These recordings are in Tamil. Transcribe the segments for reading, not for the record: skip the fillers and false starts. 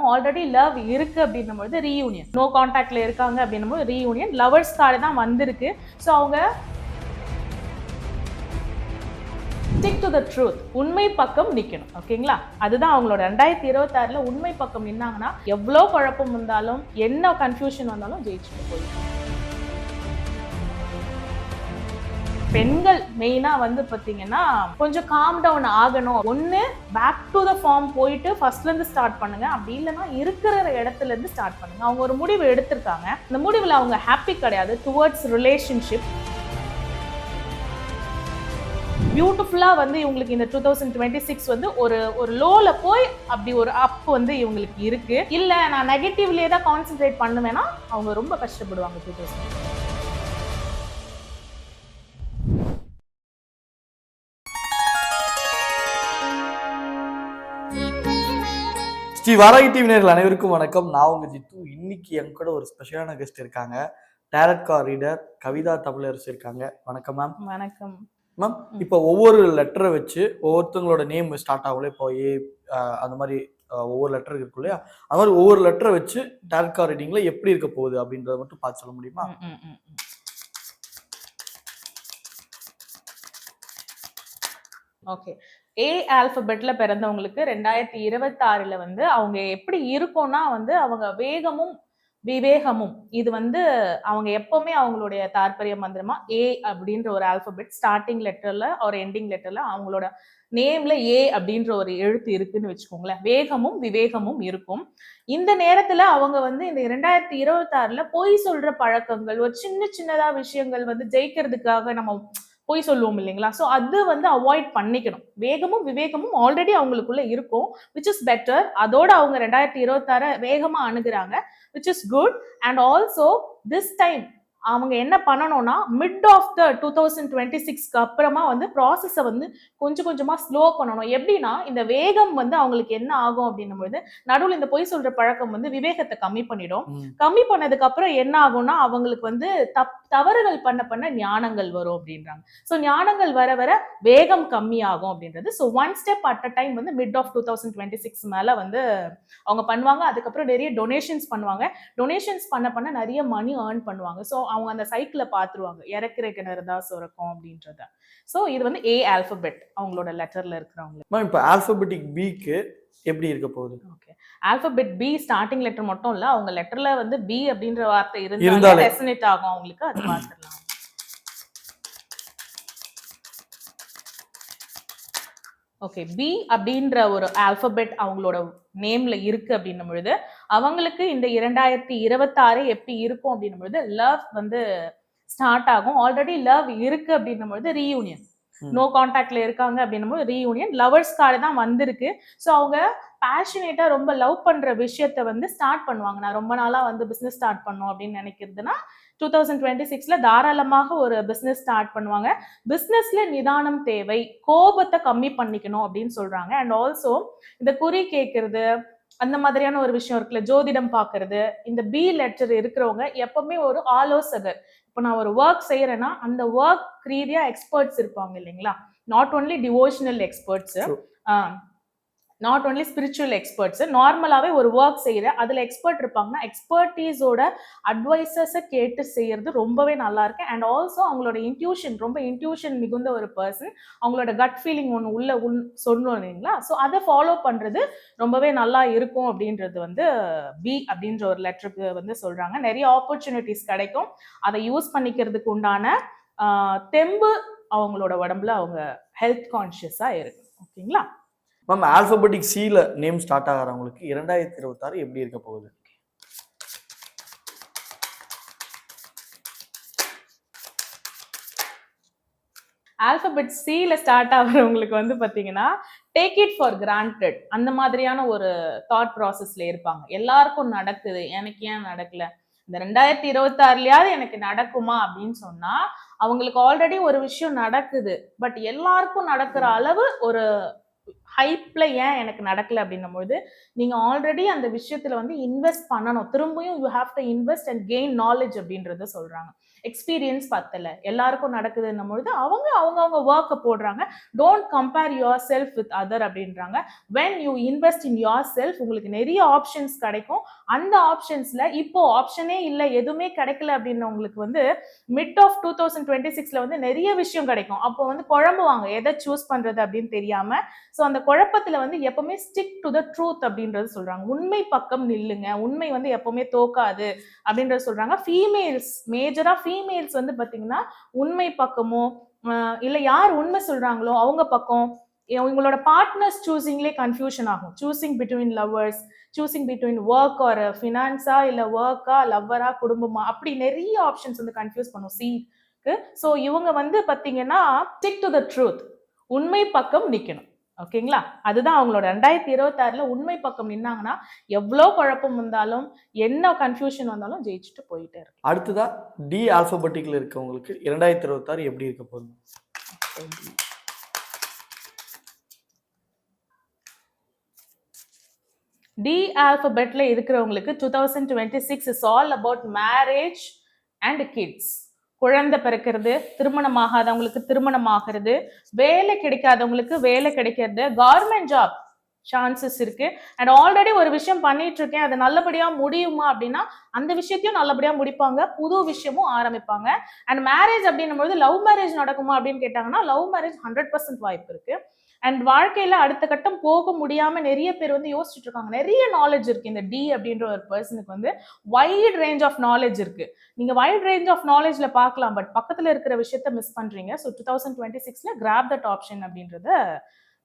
ஆல்ரெடி லவ் இருக்கு அப்படின்னும்போது ரீயூனியன், நோ கான்டாக்ட்ல இருக்காங்க அப்படின்னும்போது ரீயூனியன், லவர்ஸ் கார்டு தான் வந்திருக்கு. ஸோ அவங்க ஸ்டிக் டு த ட்ரூத், உண்மை பக்கம் நிற்கணும். ஓகேங்களா, அதுதான் அவங்களோட 2026 உண்மை பக்கம் நின்னாங்கன்னா எவ்வளோ குழப்பம் வந்தாலும் என்ன கன்ஃபியூஷன் வந்தாலும் ஜெயிச்சுட்டு போயிடும். பெண்கள் மெயினா வந்து பாத்தீங்கன்னா கொஞ்சம் காம் டவுன் ஆகணும். ஒன்னு பேக் டு த ஃபார்ம் போயிட்டு ஃபர்ஸ்ட்ல இருந்து ஸ்டார்ட் பண்ணுங்க, அப்படி இல்லைன்னா இருக்கிற இடத்துல இருந்து ஸ்டார்ட் பண்ணுங்க. அவங்க ஒரு முடிவு எடுத்திருக்காங்க, இந்த முடிவுல அவங்க ஹாப்பி கிடையாது டுவர்ட்ஸ் ரிலேஷன்ஷிப். பியூட்டிஃபுல்லா வந்து இவங்களுக்கு இந்த 2026 வந்து ஒரு லோல போய் அப்படி ஒரு அப் வந்து இவங்களுக்கு இருக்கு. இல்ல நான் நெகட்டிவ்லயே தான் கான்சென்ட்ரேட் பண்ணுவேன்னா அவங்க ரொம்ப கஷ்டப்படுவாங்க 2026. ஸ்ரீ வாராகி டிவி நேயர்கள் அனைவருக்கும் வணக்கம். நான் உங்க ஜித்து. இன்னைக்கு என் கூட ஒரு ஸ்பெஷலான கெஸ்ட் இருக்காங்க. Tarot card reader Kavitha Tamilarasu இருக்காங்க. வணக்கம் மேம். வணக்கம் மேம். இப்போ ஒவ்வொரு லெட்டரை வச்சு ஒவ்வொருத்தவங்களோட நேம் ஸ்டார்ட் ஆகல. இப்போ ஏ அந்த மாதிரி ஒவ்வொரு லெட்டர் இருக்கு இல்லையா, அது மாதிரி ஒவ்வொரு லெட்டரை வச்சு டேரட் கார்ட் ரீடிங்ல எப்படி இருக்க போகுது அப்படின்றத மட்டும் பார்த்து சொல்ல முடியுமா? ஓகே, ஏ ஆல்பபெட்ல பிறந்தவங்களுக்கு 2026 வந்து அவங்க எப்படி இருக்கும்னா வந்து அவங்க வேகமும் விவேகமும், இது வந்து அவங்க எப்பவுமே அவங்களுடைய தாற்பரிய மந்திரமா ஏ அப்படின்ற ஒரு ஆல்பபெட் ஸ்டார்டிங் லெட்டர்ல ஒரு எண்டிங் லெட்டர்ல அவங்களோட நேம்ல ஏ அப்படின்ற ஒரு எழுத்து இருக்குன்னு வச்சுக்கோங்களேன். வேகமும் விவேகமும் இருக்கும். இந்த நேரத்துல அவங்க வந்து இந்த 2026 பொய் சொல்ற பழக்கங்கள், ஒரு சின்ன சின்னதா விஷயங்கள் வந்து ஜெயிக்கிறதுக்காக நம்ம பொய் சொல்லுவோம் இல்லைங்களா, ஸோ அது வந்து அவாய்ட் பண்ணிக்கணும். வேகமும் விவேகமும் ஆல்ரெடி அவங்களுக்குள்ள இருக்கும், விச் இஸ் பெட்டர். அதோட அவங்க 2026 வேகமா அணுகுறாங்க, which is good. And also this time அவங்க என்ன பண்ணணும்னா மிட் ஆஃப் த 2026க்கு அப்புறமா வந்து ப்ராசஸை வந்து கொஞ்சம் கொஞ்சமா ஸ்லோ பண்ணணும். எப்படின்னா இந்த வேகம் வந்து அவங்களுக்கு என்ன ஆகும் அப்படின்னும் பொழுது நடுவில் இந்த பொய் சொல்ற பழக்கம் வந்து விவேகத்தை கம்மி பண்ணிடும். கம்மி பண்ணதுக்கு அப்புறம் என்ன ஆகும்னா அவங்களுக்கு வந்து தவறுகள் பண்ண ஞானங்கள் வரும் அப்படின்றாங்க. ஸோ ஞானங்கள் வர வர வேகம் கம்மி ஆகும் அப்படின்றது. So one step at a time வந்து மிட் ஆஃப் 2026 மேல வந்து அவங்க பண்ணுவாங்க. அதுக்கப்புறம் நிறைய டொனேஷன்ஸ் பண்ணுவாங்க. டொனேஷன்ஸ் பண்ண நிறைய மணி ஏர்ன் பண்ணுவாங்க. ஸோ அவங்க அந்த சைக்கிளை பார்த்துருவாங்க, இறக்குற கிணறு தான் சுரக்கும் அப்படின்றத. ஸோ இது வந்து ஏ ஆல்பபெட் அவங்களோட லெட்டர்ல இருக்கிறவங்க. இப்போ ஆல்பபெட்டிக் பிக்கு எப்படி இருக்க போகுது? Okay, alphabet be starting letter மட்டும் இல்ல, அவங்க லெட்டர்ல வந்து பி அப்படின்ற வார்த்தை இருந்தாலே ரெசனேட் ஆகும் அவங்களுக்கு. அது பார்த்துடலாம். ஓகே, பி அப்படின்ற ஒரு ஆல்பபெட் அவங்களோட நேம்ல இருக்கு அப்படின்னும் பொழுது அவங்களுக்கு இந்த 2026 எப்படி இருக்கும் அப்படின்னும் பொழுது லவ் வந்து ஸ்டார்ட் ஆகும். ஆல்ரெடி லவ் இருக்கு அப்படின்னும் பொழுது ரீயூனியன், நோ கான்டாக்ட்ல இருக்காங்க அப்படின்னும் போது ரீயூனியன், லவர்ஸ் கார்டு தான் வந்திருக்கு. ஸோ அவங்க பேஷனேட்டா ரொம்ப லவ் பண்ற விஷயத்த வந்து ஸ்டார்ட் பண்ணுவாங்க. நான் ரொம்ப நாளா வந்து பிசினஸ் ஸ்டார்ட் பண்ணும் அப்படின்னு நினைக்கிறதுனா 2026 தாராளமாக ஒரு பிசினஸ் ஸ்டார்ட் பண்ணுவாங்க. பிசினஸ்ல நிதானம் தேவை, கோபத்தை கம்மி பண்ணிக்கணும் அப்படின்னு சொல்றாங்க. அண்ட் ஆல்சோ இந்த குறி கேட்கறது அந்த மாதிரியான ஒரு விஷயம் இருக்குல்ல, ஜோதிடம் பாக்குறது, இந்த பி லெட்டர் இருக்கிறவங்க எப்பவுமே ஒரு ஆலோசகர். இப்போ நான் ஒரு ஒர்க் செய்யறேன்னா அந்த ஒர்க் ரீதியா எக்ஸ்பர்ட்ஸ் இருப்பாங்க இல்லைங்களா, not only devotional experts, not only spiritual experts. நார்மலாவே ஒரு ஒர்க் செய்யற அதுல எக்ஸ்பர்ட் இருப்பாங்கன்னா எக்ஸ்பர்டீஸோட அட்வைசஸை கேட்டு செய்யறது ரொம்பவே நல்லா இருக்கு. அண்ட் ஆல்சோ அவங்களோட இன்ட்யூஷன், ரொம்ப இன்ட்யூஷன் மிகுந்த ஒரு பர்சன். அவங்களோட கட் ஃபீலிங் ஒன்று உள்ள சொல்லணும் இல்லைங்களா, ஸோ அதை ஃபாலோ பண்றது ரொம்பவே நல்லா இருக்கும் அப்படின்றது வந்து பி அப்படின்ற ஒரு லெட்டருக்கு வந்து சொல்றாங்க. நிறைய ஆப்பர்ச்சுனிட்டிஸ் கிடைக்கும், அதை யூஸ் பண்ணிக்கிறதுக்கு உண்டான தெம்பு அவங்களோட உடம்புல அவங்க ஹெல்த் கான்சியஸா இருக்கு. ஓகேங்களா மேம். ஆல்பபெட்டிக் சில நேம் ஸ்டார்ட் ஆகிறவங்களுக்கு 2026 எப்படி இருக்க போகுது? ஆல்பபெட் சில ஸ்டார்ட் ஆகிறவங்களுக்கு வந்து பாத்தீங்கன்னா டேக் இட் ஃபார் கிராண்டட் அந்த மாதிரியான ஒரு தாட் ப்ராசஸ்ல இருப்பாங்க. எல்லாருக்கும் நடக்குது, எனக்கு ஏன் நடக்கல, இந்த 2026லயாவது எனக்கு நடக்குமா அப்படின்னு சொன்னா அவங்களுக்கு ஆல்ரெடி ஒரு விஷயம் நடக்குது. பட் எல்லாருக்கும் நடக்கிற அளவு ஒரு ஹைப்ல ஏன் எனக்கு நடக்கல அப்படின்னும் போது நீங்க ஆல்ரெடி அந்த விஷயத்துல வந்து இன்வெஸ்ட் பண்ணணும். திரும்பியும் you have to invest and gain knowledge அப்படின்றத சொல்றாங்க. எக்ஸ்பீரியன்ஸ் பத்தல, எல்லாருக்கும் நடக்குதுன்னும் பொழுது அவங்க ஒர்க்கை போடுறாங்க. Don't compare yourself with other அப்படின்றாங்க. When you invest in yourself உங்களுக்கு நிறைய ஆப்ஷன்ஸ் கிடைக்கும். அந்த ஆப்ஷன்ஸ்ல இப்போ ஆப்ஷனே இல்லை, எதுவுமே கிடைக்கல அப்படின்னவங்களுக்கு வந்து மிட் ஆஃப் 2026ல வந்து நிறைய விஷயம் கிடைக்கும். அப்போ வந்து குழம்புவாங்க எதை சூஸ் பண்றது அப்படின்னு தெரியாம. ஸோ அந்த குழப்பத்துல வந்து எப்பவுமே ஸ்டிக் டு த ட்ரூத் அப்படின்றது சொல்றாங்க. உண்மை பக்கம் நில்லுங்க, உண்மை வந்து எப்பவுமே தோக்காது அப்படின்றது சொல்றாங்க. மேஜரா ஃபீமேல்ஸ் வந்து பாத்தீங்கன்னா உண்மை பக்கமோ இல்ல யார் உண்மை சொல்றாங்களோ அவங்க பக்கம், உங்களோட பார்ட்னர்ஸ் சூசிங்லேயே கன்ஃபியூஷன் ஆகும். Choosing between lovers, choosing between work or ஃபினான்ஸா இல்ல ஒர்க்கா லவ்வரா குடும்பமா, அப்படி நிறைய ஆப்ஷன்ஸ் வந்து கன்ஃபியூஸ் பண்ணும் சீக்கு. ஸோ இவங்க வந்து பாத்தீங்கன்னா ஸ்டிக் டு த ட்ரூத், உண்மை பக்கம் நிக்கணும். ஓகேங்களா? அதுதான் அவங்களோட 2026ல உண்மை பக்கம் நின்னாங்கன்னா எவ்வளோ குழப்பம் வந்தாலும் என்ன கன்ஃபியூஷன் வந்தாலும் ஜெயிச்சுட்டு போயிட்டே இருக்கு. அடுத்ததா டி ஆல்பபெட்டிக்ல இருக்கவங்களுக்கு 2026 எப்படி இருக்க போகுது? டி ஆல்பபெட்ல இருக்கிறவங்களுக்கு 2026 is all about marriage and kids. குழந்தை பிறக்கிறது, திருமணம் ஆகாதவங்களுக்கு திருமணம் ஆகிறது, வேலை கிடைக்காதவங்களுக்கு வேலை கிடைக்கிறது, கவர்மெண்ட் ஜாப் சான்சஸ் இருக்கு. அண்ட் ஆல்ரெடி ஒரு விஷயம் பண்ணிட்டு இருக்கேன், அது நல்லபடியா முடியுமா அப்படின்னா அந்த விஷயத்தையும் நல்லபடியா முடிப்பாங்க, புது விஷயமும் ஆரம்பிப்பாங்க. அண்ட் மேரேஜ் அப்படின்னும் போது லவ் மேரேஜ் நடக்குமா அப்படின்னு கேட்டாங்கன்னா லவ் மேரேஜ் 100% வாய்ப்பு இருக்கு. அண்ட் வாழ்க்கையில அடுத்த கட்டம் போக முடியாம நிறைய பேர் வந்து யோசிச்சுட்டு இருக்காங்க. நிறைய நாலேஜ் இருக்கு இந்த டி அப்படின்ற ஒரு பர்சனுக்கு வந்து வைட் ரேஞ்ச் ஆஃப் நாலேஜ் இருக்கு. நீங்க வைட் ரேஞ்ச் ஆஃப் நாலேஜ்ல பார்க்கலாம், பட் பக்கத்துல இருக்கிற விஷயத்த மிஸ் பண்றீங்க. ஸோ 2026ல கிராப் தட் ஆப்ஷன் அப்படின்றத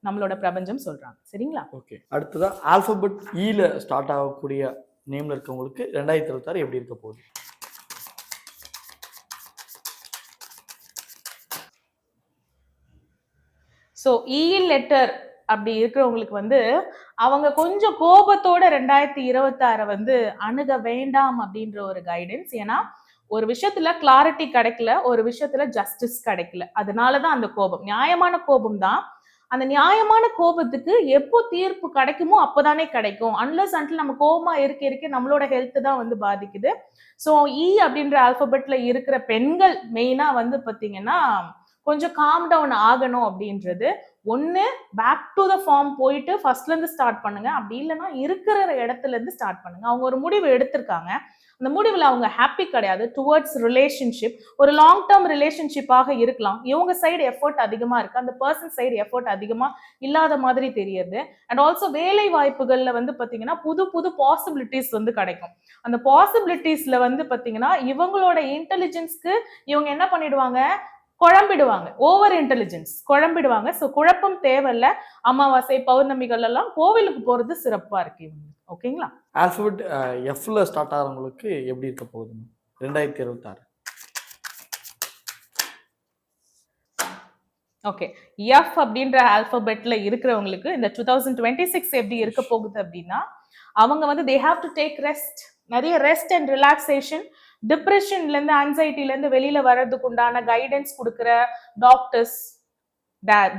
நம்மளோட பிரபஞ்சம் சொல்றாங்க. சரிங்களா? ஓகே. அடுத்ததா ஆல்பபெட் ஈல ஸ்டார்ட் ஆகக்கூடிய நேம்ல இருக்கவங்களுக்கு 2026 எப்படி இருக்க போகுது? ஸோ இ லெட்டர் அப்படி இருக்கிறவங்களுக்கு வந்து அவங்க கொஞ்சம் கோபத்தோட 2026 வந்து அணுக வேண்டாம் அப்படின்ற ஒரு கைடன்ஸ். ஏன்னா ஒரு விஷயத்துல கிளாரிட்டி கிடைக்கல, ஒரு விஷயத்துல ஜஸ்டிஸ் கிடைக்கல, அதனாலதான் அந்த கோபம். நியாயமான கோபம் தான். அந்த நியாயமான கோபத்துக்கு எப்போ தீர்ப்பு கிடைக்குமோ அப்போதானே கிடைக்கும். அன்லஸ் அன்டில் நம்ம கோபமா இருக்க நம்மளோட ஹெல்த் தான் வந்து பாதிக்குது. ஸோ இ அப்படின்ற ஆல்பபெட்ல இருக்கிற பெண்கள் மெயினா வந்து பாத்தீங்கன்னா கொஞ்சம் காம் டவுன் ஆகணும் அப்படின்றது ஒண்ணு. பேக் டு த ஃபார்ம் போயிட்டு ஃபர்ஸ்ட்ல இருந்து ஸ்டார்ட் பண்ணுங்க, அப்படி இல்லைன்னா இருக்கிற இடத்துல இருந்து ஸ்டார்ட் பண்ணுங்க. அவங்க ஒரு முடிவு எடுத்திருக்காங்க, அந்த முடிவுல அவங்க ஹாப்பி கிடையாது. டுவர்ட்ஸ் ரிலேஷன்ஷிப், ஒரு லாங் டேர்ம் ரிலேஷன்ஷிப்பாக இருக்கலாம். இவங்க சைடு எஃபர்ட் அதிகமா இருக்கு, அந்த பர்சன் சைடு எஃபர்ட் அதிகமா இல்லாத மாதிரி தெரியுது. அண்ட் ஆல்சோ வேலை வாய்ப்புகள்ல வந்து பாத்தீங்கன்னா புது புது பாசிபிலிட்டிஸ் வந்து கிடைக்கும். அந்த பாசிபிலிட்டிஸ்ல வந்து பாத்தீங்கன்னா இவங்களோட இன்டெலிஜென்ஸ்க்கு இவங்க என்ன பண்ணிடுவாங்க, குழம்பிடுவாங்க. ஓவர் இன்டெலிஜென்ஸ் குழம்பிடுவாங்க. ஸோ குழப்பம் தேவையில்ல. அமாவாசை பௌர்ணமிகள் எல்லாம் கோவிலுக்கு போறது சிறப்பா இருக்கு இவங்க. ஓகேங்களா? ஆல்பபெட் எஃப்ல ஸ்டார்ட் ஆகிறவங்களுக்கு எப்படி இருக்க போகுது 2026? ஓகே. எஃப் அப்படின்ற ஆல்பபெட்ல இருக்கிறவங்களுக்கு இந்த 2026 எப்படி இருக்க போகுது அப்படின்னா அவங்க வந்து they have to take rest. நிறைய ரெஸ்ட் அண்ட் ரிலாக்ஸேஷன். டிப்ரெஷன்ல இருந்து ஆன்சைட்டில இருந்து வெளியில வர்றதுக்கு உண்டான கைடன்ஸ் கொடுக்குற டாக்டர்ஸ்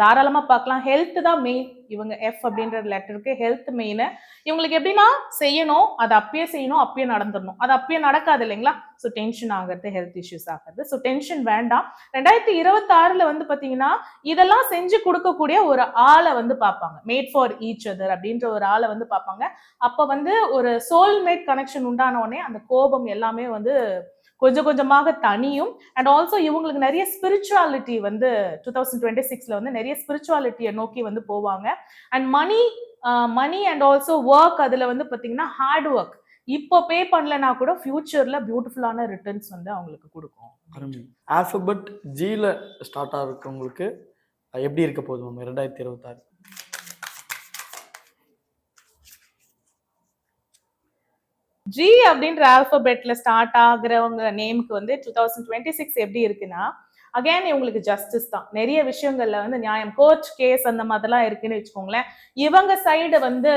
தாராளமா பார்க்கலாம். ஹெல்த் தான் மெயின். இவங்க எஃப் அப்படின்ற லெட்டருக்கு ஹெல்த் மெயின். இவங்களுக்கு எப்படின்னா செய்யணும், அது அப்பயே செய்யணும், அப்பயே நடந்துடணும். அது அப்பயே நடக்காது இல்லைங்களா? ஸோ டென்ஷன் ஆகிறது, ஹெல்த் இஷ்யூஸ் ஆகிறது. ஸோ டென்ஷன் வேண்டாம். 2026ல வந்து பாத்தீங்கன்னா இதெல்லாம் செஞ்சு கொடுக்கக்கூடிய ஒரு ஆளை வந்து பார்ப்பாங்க. மேட் ஃபார் ஈச் அதர் அப்படின்ற ஒரு ஆளை வந்து பார்ப்பாங்க. அப்ப வந்து ஒரு சோல்மேட் கனெக்ஷன் உண்டான உடனே அந்த கோபம் எல்லாமே வந்து கொஞ்சம் கொஞ்சமாக தனியும். அண்ட் ஆல்சோ இவங்களுக்கு நிறைய ஸ்பிரிச்சுவாலிட்டி வந்து 2026ல வந்து நிறைய ஸ்பிரிச்சுவாலிட்டியை நோக்கி வந்து போவாங்க. And money and also work, அதுல வந்து பாத்தீங்கன்னா ஹார்ட் ஒர்க் இப்போ பே பண்ணலனா கூட ஃபியூச்சர்ல பியூட்டிஃபுல்லான ரிட்டர்ன்ஸ் வந்து அவங்களுக்கு கொடுக்கும். ஆல்பபெட் ஜில ஸ்டார்ட் ஆகிறவங்களுக்கு எப்படி இருக்க போகுது 2026? ஜி அப்படின்ற ஆல்பபெட்ல ஸ்டார்ட் ஆகுறவங்க நேமுக்கு வந்து 2026 எப்படி இருக்குன்னா அகைன் இவங்களுக்கு ஜஸ்டிஸ் தான். நிறைய விஷயங்கள்ல வந்து நியாயம், கோர்ட் கேஸ் அந்த மாதிரிலாம் இருக்குன்னு வச்சுக்கோங்களேன். இவங்க சைடு வந்து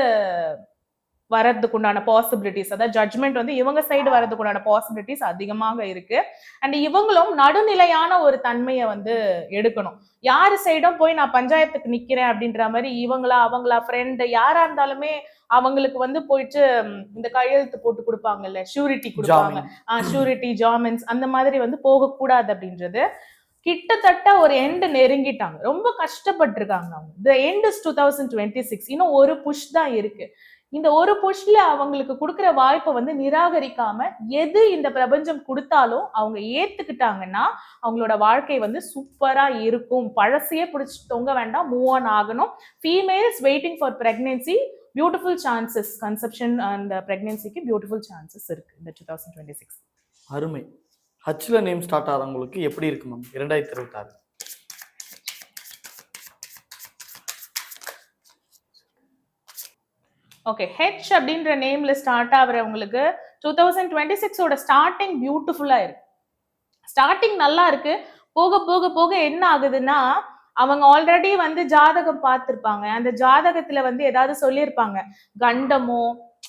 வரதுக்கு உண்டான பாசிபிலிட்டிஸ், அதாவது ஜட்ஜ்மெண்ட் வந்து இவங்க சைடு வரதுக்கு உண்டான பாசிபிலிட்டிஸ் அதிகமாக இருக்கு. அண்ட் இவங்களும் நடுநிலையான ஒரு தன்மையை வந்து எடுக்கணும். யாரு சைடும் போய் நான் பஞ்சாயத்துக்கு நிக்கிறேன் அப்படின்ற மாதிரி இவங்களா அவங்களா ஃப்ரெண்டு யாரா இருந்தாலுமே அவங்களுக்கு வந்து போயிட்டு இந்த கையெழுத்து போட்டு கொடுப்பாங்கல்ல, ஷூரிட்டி கொடுப்பாங்க, ஷூரிட்டி ஜாமீன்ஸ், அந்த மாதிரி வந்து போகக்கூடாது அப்படின்றது. கிட்டத்தட்ட ஒரு எண்ட் நெருங்கிட்டாங்க, ரொம்ப கஷ்டப்பட்டிருக்காங்க அவங்க. The end is 2026. இன்னும் ஒரு புஷ் தான் இருக்கு. இந்த ஒரு புஷ்ல அவங்களுக்கு கொடுக்குற வாய்ப்பை வந்து நிராகரிக்காம எது இந்த பிரபஞ்சம் கொடுத்தாலும் அவங்க ஏத்துக்கிட்டாங்கன்னா அவங்களோட வாழ்க்கை வந்து சூப்பரா இருக்கும். பழசையே பிடிச்சி தொங்க வேண்டாம், மூவ் ஆன் ஆகணும். Females waiting for pregnancy, beautiful chances, conception and பிரெக்னன்சிக்கு பியூட்டிஃபுல் சான்சஸ் இருக்கு இந்த 2026. அருமை. ஹச்ல நேம் ஸ்டார்ட் ஆகிறவங்களுக்கு எப்படி இருக்கு மேம் 2026? ஓகே, ஹெச் அப்படின்ற நேம்ல ஸ்டார்ட் ஆகுறவங்களுக்கு 2026ஓட ஸ்டார்டிங் பியூட்டிஃபுல்லா இருக்கு. ஸ்டார்டிங் நல்லா இருக்கு. போக போக போக என்ன ஆகுதுன்னா அவங்க ஆல்ரெடி வந்து ஜாதகம் பார்த்திருப்பாங்க. அந்த ஜாதகத்துல வந்து ஏதாவது சொல்லியிருப்பாங்க, கண்டமோ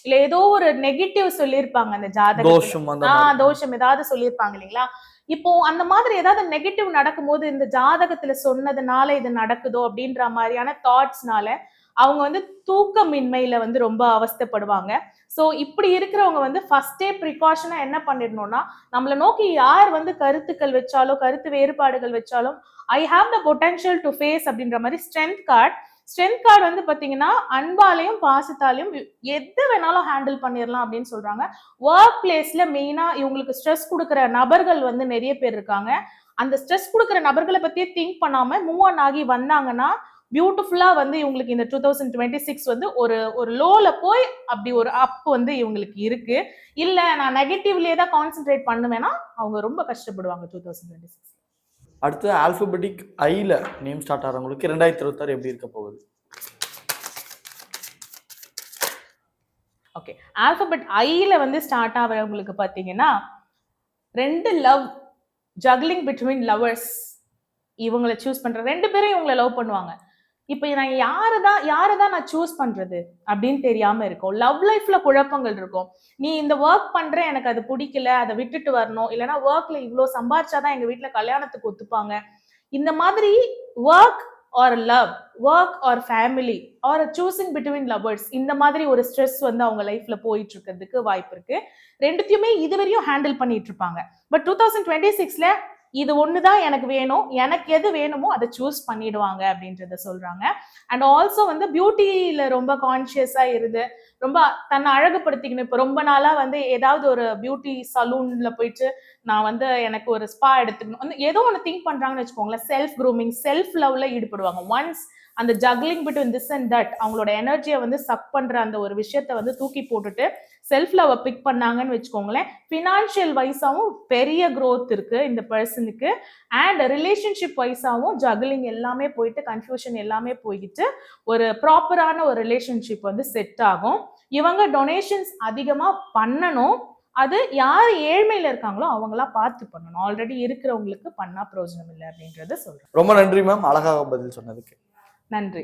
இல்ல ஏதோ ஒரு நெகட்டிவ் சொல்லியிருப்பாங்க அந்த ஜாதகத்துல, தோஷம் ஏதாவது சொல்லியிருப்பாங்க இல்லைங்களா. இப்போ அந்த மாதிரி ஏதாவது நெகட்டிவ் நடக்கும்போது இந்த ஜாதகத்துல சொன்னதுனால இது நடக்குதோ அப்படின்ற மாதிரியான தாட்ஸ்னால அவங்க வந்து தூக்கமின்மையில வந்து ரொம்ப அவஸ்தைப்படுவாங்க. ஸோ இப்படி இருக்கிறவங்க வந்து ஃபர்ஸ்டே ப்ரிகாஷனா என்ன பண்ணிடணும்னா, நம்மளை நோக்கி யார் வந்து கருத்துக்கள் வச்சாலும் கருத்து வேறுபாடுகள் வச்சாலும் I have the potential to face அப்படின்ற மாதிரி ஸ்ட்ரென்த் கார்டு வந்து பாத்தீங்கன்னா அன்பாலையும் பாசத்தாலையும் எது வேணாலும் ஹேண்டில் பண்ணிடலாம் அப்படின்னு சொல்றாங்க. ஒர்க் பிளேஸ்ல மெயினா இவங்களுக்கு ஸ்ட்ரெஸ் கொடுக்குற நபர்கள் வந்து நிறைய பேர் இருக்காங்க. அந்த ஸ்ட்ரெஸ் கொடுக்குற நபர்களை பத்தியே திங்க் பண்ணாம மூவ் ஆன் ஆகி வந்தாங்கன்னா பியூட்டிஃபுல்லா வந்து இவங்களுக்கு இந்த 2026 வந்து ஒரு லோல போய் அப்படி ஒரு அப் வந்து இவங்களுக்கு இருக்கு. இல்ல நான் நெகட்டிவ்லயே தான் கான்சென்ட்ரேட் பண்ணுவேன்னா அவங்க ரொம்ப கஷ்டப்படுவாங்க 2026. அடுத்து ஆல்பபெட்டிக் ஐல நேம் ஸ்டார்ட் ஆகிறவங்களுக்கு 2026 எப்படி இருக்க போகுது? ஓகே, ஆல்பபெட் ஐல வந்து ஸ்டார்ட் ஆகிறவங்களுக்கு பாத்தீங்கன்னா 2 லவ், ஜக்லிங் பிட்வீன் லவர்ஸ். இவங்களை சூஸ் பண்ற 2 பேரும் இவங்களை லவ் பண்ணுவாங்க. இப்ப நான் யாரதான் நான் சூஸ் பண்றது அப்படின்னு தெரியாம இருக்கும். லவ் லைஃப்ல குழப்பங்கள் இருக்கும். நீ இந்த ஒர்க் பண்ற, எனக்கு அது பிடிக்கல, அதை விட்டுட்டு வரணும், இல்லைன்னா ஒர்க்ல இவ்வளவு சம்பாதிச்சாதான் எங்க வீட்டுல கல்யாணத்துக்கு ஒத்துப்பாங்க. இந்த மாதிரி work or love, work or family R choosing between lovers, இந்த மாதிரி ஒரு ஸ்ட்ரெஸ் வந்து அவங்க லைஃப்ல போயிட்டு இருக்கிறதுக்கு வாய்ப்பு இருக்கு. ரெண்டுத்தையுமே இதுவரையும் ஹேண்டில் பண்ணிட்டு இருப்பாங்க. பட் 2026ல இது ஒண்ணுதான் எனக்கு வேணும், எனக்கு எது வேணுமோ அதை சூஸ் பண்ணிடுவாங்க அப்படின்றத சொல்றாங்க. அண்ட் ஆல்சோ வந்து பியூட்டியில ரொம்ப கான்சியஸா இருந்து ரொம்ப தன்னை அழகுபடுத்திக்கணும். இப்ப ரொம்ப நாளா வந்து ஏதாவது ஒரு பியூட்டி சலூன்ல போயிட்டு நான் வந்து எனக்கு ஒரு ஸ்பா எடுத்துக்கணும், ஏதோ ஒன்று திங்க் பண்றாங்கன்னு வச்சுக்கோங்களேன். செல்ஃப் க்ரூமிங், செல்ஃப் லவ்ல ஈடுபடுவாங்க. ஒன்ஸ் அந்த juggling between this and that, அவங்களோட எனர்ஜியை வந்து சக் பண்ற அந்த ஒரு விஷயத்த வந்து தூக்கி போட்டுட்டு செல்ஃப் லவ் பிக் பண்ணாங்கன்னு வச்சுக்கோங்களேன். ஃபினான்ஷியல் வைஸாவும் பெரிய growth இருக்கு இந்த பர்சனுக்கு. அண்ட் ரிலேஷன்ஷிப் வைஸாவும் ஜக்லிங் எல்லாமே போயிட்டு கன்ஃபியூஷன் எல்லாமே போயிட்டு ஒரு ப்ராப்பரான ஒரு ரிலேஷன்ஷிப் வந்து செட் ஆகும். இவங்க டொனேஷன்ஸ் அதிகமா பண்ணணும். அது யார் ஏழ்மையில இருக்காங்களோ அவங்களா பார்த்து பண்ணணும். ஆல்ரெடி இருக்கிறவங்களுக்கு பண்ணா பிரயோஜனம் இல்லை அப்படின்றத சொல்றேன். ரொம்ப நன்றி மேம், அழகாக பதில் சொன்னதுக்கு. நன்றி.